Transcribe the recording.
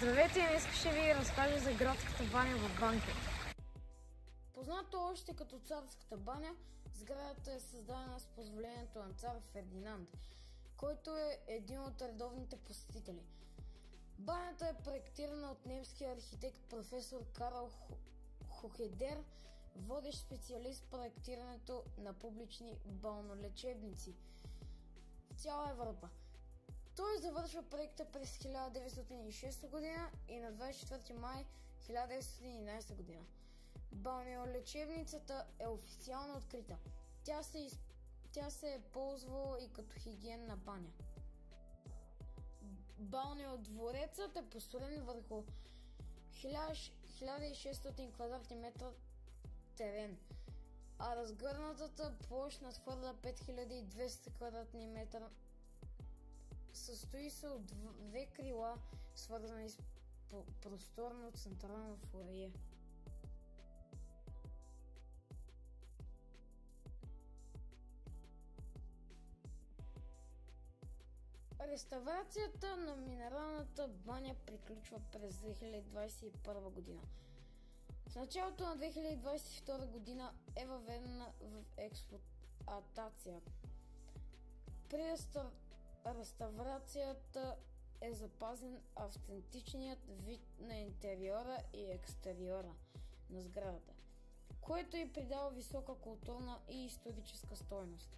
Здравейте, днес ще ви разкажа за градската баня в Банкя. Познато още като царската баня, сградата е създадена с позволението на цар Фердинанд, който е един от редовните посетители. Банята е проектирана от немския архитект професор Карл Хохедер, водещ специалист в проектирането на публични балнеолечебници в цяла Европа. Той завършва проекта през 1906 година и на 24 май 1911 година. Балнеолечебницата е официално открита. Тя се е ползвала и като хигиенна баня. Балнеодворецът е построен върху 1600 квадратни метра терен, а разгърнатата площ надхвърля 5200 квадратни метра. Състои се от две крила, свързани с просторно централно фоайе. Реставрацията на минералната баня приключва през 2021 година. В началото на 2022 година е въведена в експлоатация. При реставрацията е запазен автентичният вид на интериора и екстериора на сградата, което й придава висока културна и историческа стойност.